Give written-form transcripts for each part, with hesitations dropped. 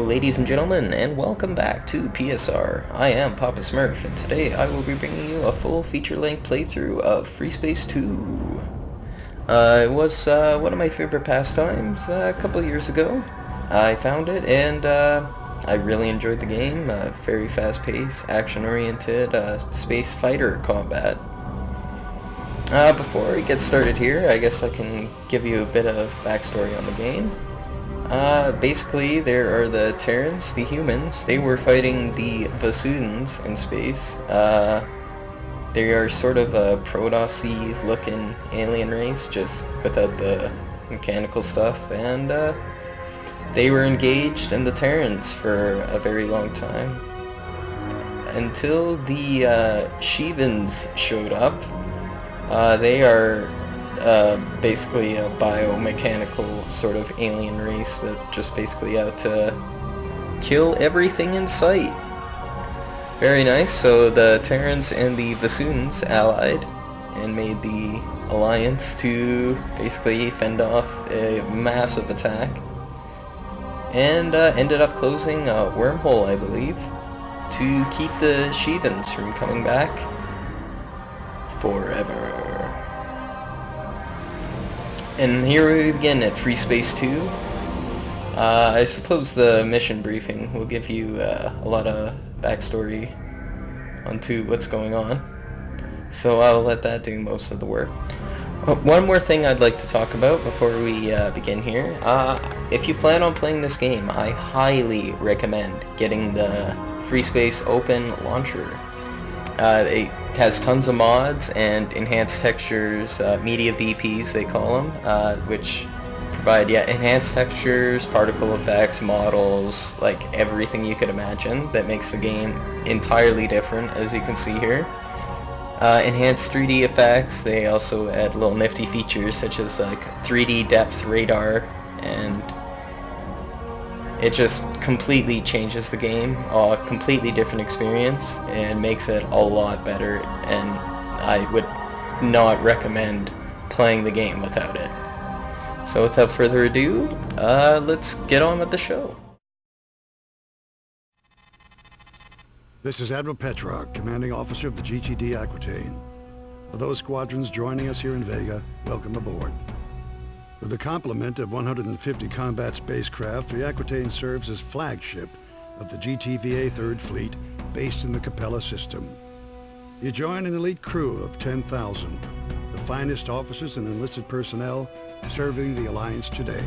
ladies and gentlemen, and welcome back to PSR. I am Papa Smurf, and today I will be bringing you a full feature-length playthrough of Freespace 2. It was one of my favorite pastimes a couple years ago. I found it, and I really enjoyed the game. Very fast-paced, action-oriented, space fighter combat. Before we get started here, I guess I can give you a bit of backstory on the game. Basically, there are the Terrans, the humans. They were fighting the Vasudans in space. They are sort of a Protoss-y looking alien race, just without the mechanical stuff, and they were engaged in the Terrans for a very long time. Until the Shivans showed up. They are basically a biomechanical sort of alien race that just basically out to kill everything in sight. Very nice. So the Terrans and the Vasudans allied and made the alliance to basically fend off a massive attack, and ended up closing a wormhole, I believe, to keep the Shivans from coming back forever. And here we begin at Freespace 2. I suppose the mission briefing will give you a lot of backstory onto what's going on, so I'll let that do most of the work. One more thing I'd like to talk about before we begin here. If you plan on playing this game, I highly recommend getting the Freespace Open Launcher. It has tons of mods and enhanced textures, media VPs they call them, which provide enhanced textures, particle effects, models, like everything you could imagine that makes the game entirely different, as you can see here. Enhanced 3D effects. They also add little nifty features such as like 3D depth radar, and it just completely changes the game, a completely different experience, and makes it a lot better, and I would not recommend playing the game without it. So without further ado, let's get on with the show. This is Admiral Petrarch, commanding officer of the GTD Aquitaine. For those squadrons joining us here in Vega, welcome aboard. With a complement of 150 combat spacecraft, the Aquitaine serves as flagship of the GTVA 3rd Fleet, based in the Capella system. You join an elite crew of 10,000, the finest officers and enlisted personnel serving the Alliance today.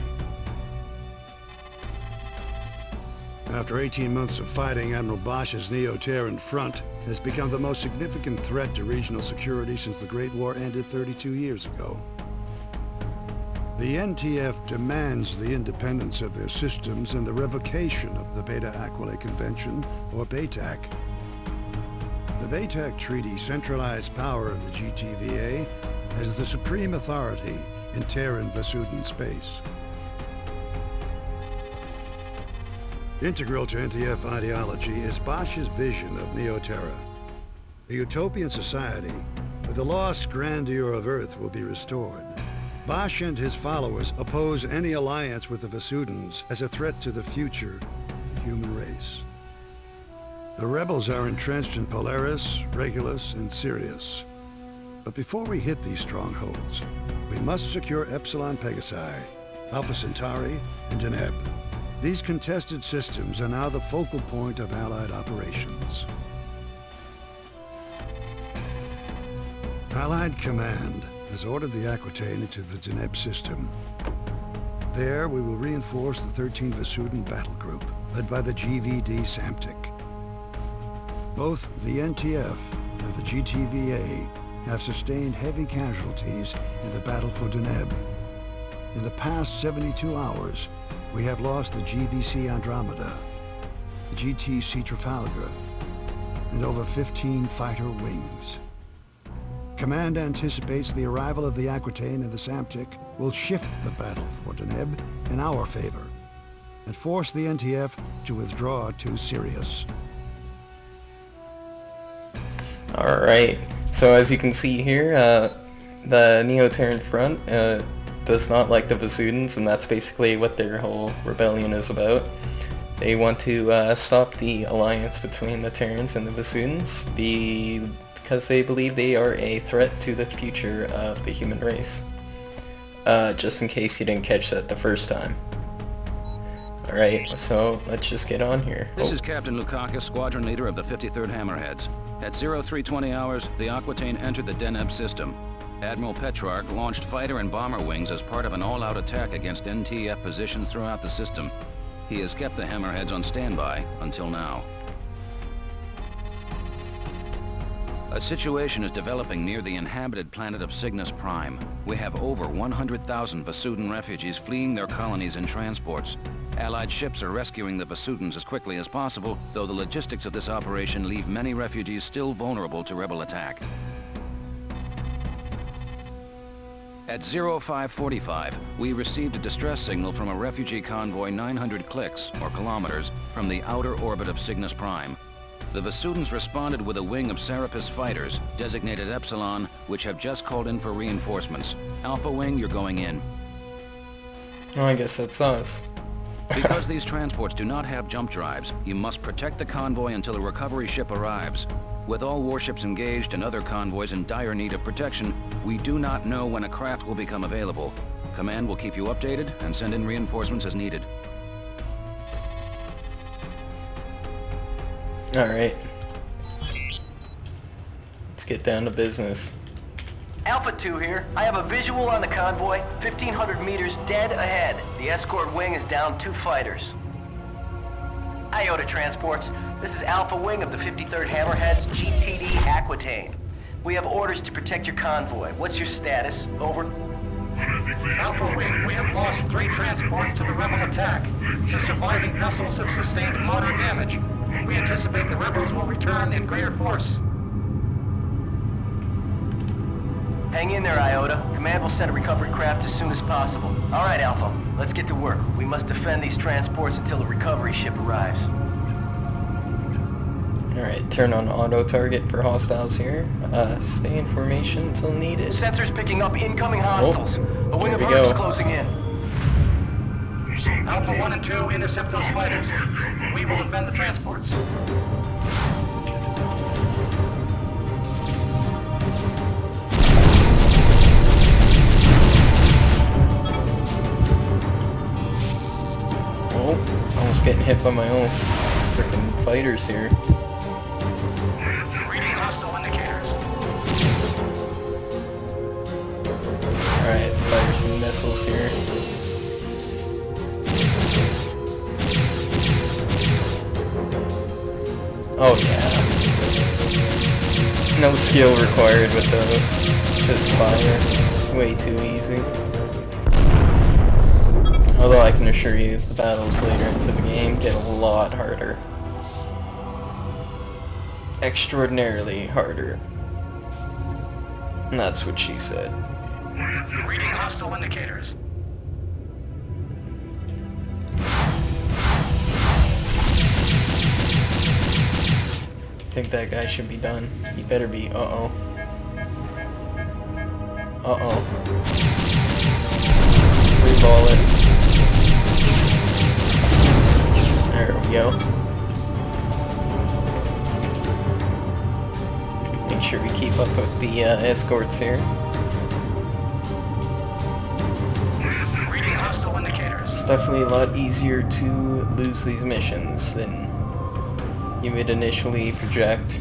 After 18 months of fighting, Admiral Bosch's Neo-Terran front has become the most significant threat to regional security since the Great War ended 32 years ago. The NTF demands the independence of their systems and the revocation of the Beta Aquila Convention, or BATAC. The BATAC Treaty centralized power of the GTVA as the supreme authority in Terran Vasudan space. Integral to NTF ideology is Bosch's vision of Neo-Terra. A utopian society where the lost grandeur of Earth will be restored. Bosch and his followers oppose any alliance with the Vasudans as a threat to the future of the human race. The rebels are entrenched in Polaris, Regulus, and Sirius. But before we hit these strongholds, we must secure Epsilon Pegasi, Alpha Centauri, and Deneb. These contested systems are now the focal point of Allied operations. Allied Command has ordered the Aquitaine into the Deneb system. There, we will reinforce the 13 Vasudan battle group, led by the GVD Samtic. Both the NTF and the GTVA have sustained heavy casualties in the battle for Deneb. In the past 72 hours, we have lost the GVC Andromeda, the GTC Trafalgar, and over 15 fighter wings. Command anticipates the arrival of the Aquitaine and the Samtic will shift the battle for Deneb in our favor and force the NTF to withdraw to Sirius. Alright, so as you can see here, the Neo-Terran front does not like the Vasudans, and that's basically what their whole rebellion is about. They want to stop the alliance between the Terrans and the Vasudans because they believe they are a threat to the future of the human race. Just in case you didn't catch that the first time. Alright, so let's just get on here. This is Captain Lukakis, squadron leader of the 53rd Hammerheads. At 0320 hours, the Aquitaine entered the Deneb system. Admiral Petrarch launched fighter and bomber wings as part of an all-out attack against NTF positions throughout the system. He has kept the Hammerheads on standby until now. A situation is developing near the inhabited planet of Cygnus Prime. We have over 100,000 Vasudan refugees fleeing their colonies in transports. Allied ships are rescuing the Vasudans as quickly as possible, though the logistics of this operation leave many refugees still vulnerable to rebel attack. At 0545, we received a distress signal from a refugee convoy 900 clicks, or kilometers, from the outer orbit of Cygnus Prime. The Vasudans responded with a wing of Serapis fighters, designated Epsilon, which have just called in for reinforcements. Alpha Wing, you're going in. Oh, I guess that's us. Because these transports do not have jump drives, you must protect the convoy until a recovery ship arrives. With all warships engaged and other convoys in dire need of protection, we do not know when a craft will become available. Command will keep you updated and send in reinforcements as needed. Alright. Let's get down to business. Alpha 2 here. I have a visual on the convoy, 1,500 meters dead ahead. The escort wing is down 2 fighters. Iota Transports. This is Alpha Wing of the 53rd Hammerheads, GTD Aquitaine. We have orders to protect your convoy. What's your status? Over. Alpha Wing, we have lost 3 transports to the rebel attack. The surviving vessels have sustained moderate damage. We anticipate the rebels will return in greater force. Hang in there, Iota. Command will send a recovery craft as soon as possible. All right, Alpha. Let's get to work. We must defend these transports until a recovery ship arrives. Alright, turn on auto-target for hostiles here. Stay in formation until needed. Sensors picking up incoming hostiles. A wing of here we Mercs go. closing in. Alpha 1 and 2, intercept those fighters. We will defend the transports. Oh, almost getting hit by my own freaking fighters here. Reading hostile indicators. Alright, let's fire some missiles here. Oh yeah. No skill required with those. Just fire. It's way too easy. Although I can assure you the battles later into the game get a lot harder. Extraordinarily harder. And that's what she said. Reading hostile indicators. I think that guy should be done. He better be. Uh-oh. Uh-oh. Reball it. There we go. Make sure we keep up with the escorts here. Reading hostile indicators. It's definitely a lot easier to lose these missions than you would initially project.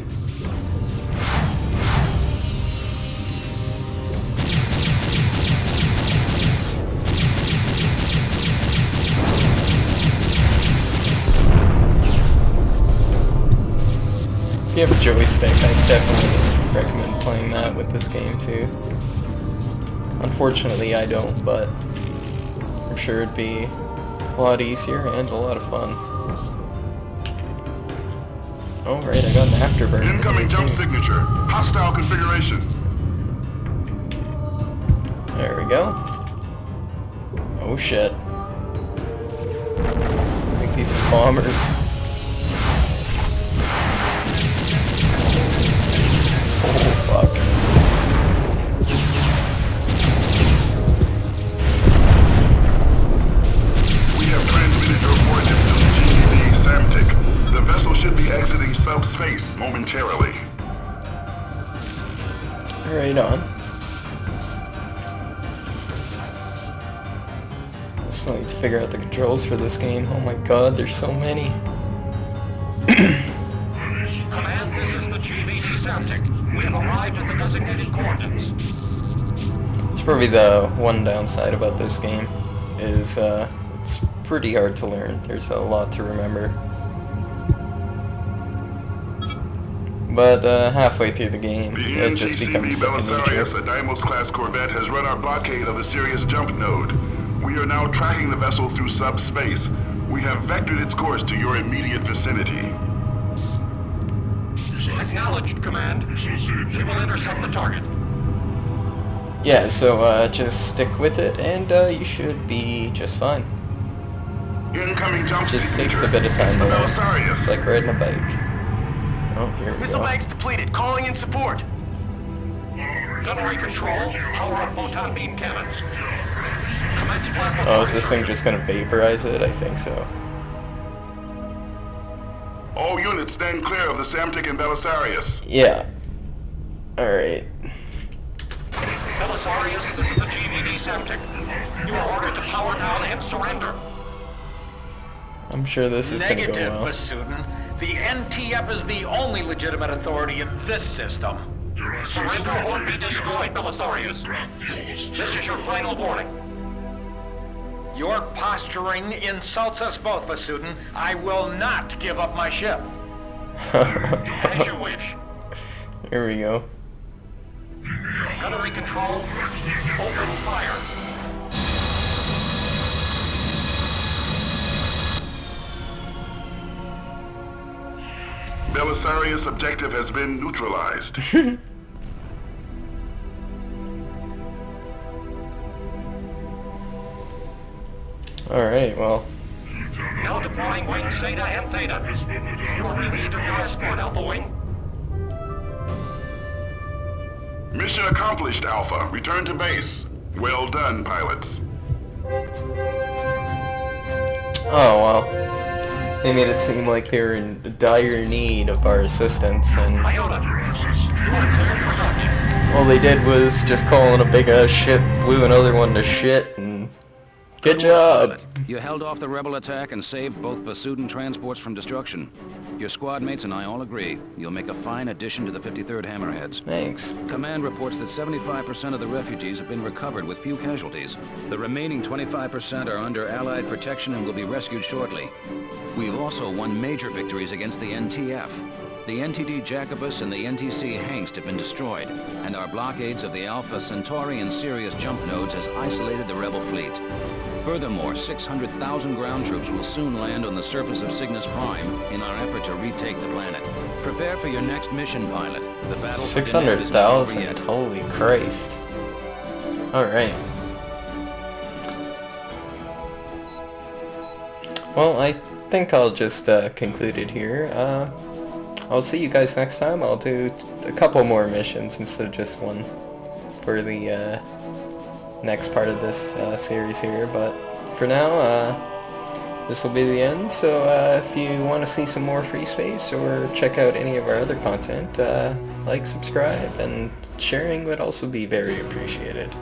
If you have a joystick, I definitely recommend playing that with this game too. Unfortunately, I don't, but I'm sure it'd be a lot easier and a lot of fun. Oh, right, I got an afterburner. Incoming jump signature. Hostile configuration. There we go. Oh shit. I think these are bombers. Oh fuck. We have transmitted your coordinates to the GDB Right on. I still need to figure out the controls for this game. Oh my god, there's so many. Command, this is the GVD Samtic. We have arrived at the designated coordinates. It's probably the one downside about this game, is it's pretty hard to learn. There's a lot to remember. But halfway through the game, The it just becomes second Belisarius, nature. a Deimos-class corvette, has run our blockade of the Sirius jump node. We are now tracking the vessel through subspace. We have vectored its course to your immediate vicinity. Acknowledged, Command. We will intercept the target. Yeah, so just stick with it, and you should be just fine. Incoming jump Just takes signature. a bit of time to learn. Belisarius. It's like riding a bike. Oh, here we Missile go. banks depleted. Calling in support. Gunnery control. Power up photon beam cannons. Commence plasma. Oh, is this thing just gonna vaporize it? I think so. All units stand clear of the Samtic and Belisarius. Yeah. Alright. Belisarius, this is the GVD Samtic. You are ordered to power down and surrender. I'm sure this is gonna go Negative, well. Basudin. The NTF is the only legitimate authority in this system. Surrender or be destroyed, Belisarius. This is your final warning. Your posturing insults us both, Basudin. I will not give up my ship. As you wish. Here we go. Gunnery control. Open fire. Belisarius objective has been neutralized. Alright, well. Now deploying wing Zeta and Theta. You are relieved of your escort, Alpha Wing. Mission accomplished, Alpha. Return to base. Well done, pilots. Oh, well. They made it seem like they were in dire need of our assistance, and Iota. You are cleared for launch. all they did was just call in a big-ass ship, blew another one to shit, and good job! You held off the rebel attack and saved both Basudin transports from destruction. Your squad mates and I all agree you'll make a fine addition to the 53rd Hammerheads. Thanks. Command reports that 75% of the refugees have been recovered with few casualties. The remaining 25% are under Allied protection and will be rescued shortly. We've also won major victories against the NTF. The NTD Jacobus and the NTC Hengst have been destroyed, and our blockades of the Alpha Centauri and Sirius jump nodes has isolated the rebel fleet. Furthermore, 600,000 ground troops will soon land on the surface of Cygnus Prime in our effort to retake the planet. Prepare for your next mission, pilot. The battle for Deneb is not over 600,000? yet. Holy Christ. Alright. Well, I think I'll just conclude it here. I'll see you guys next time. I'll do a couple more missions instead of just one for the next part of this series here, but for now, this will be the end. So if you want to see some more Freespace or check out any of our other content, like, subscribe, and sharing would also be very appreciated.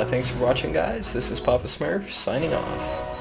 Thanks for watching, guys. This is Papa Smurf signing off.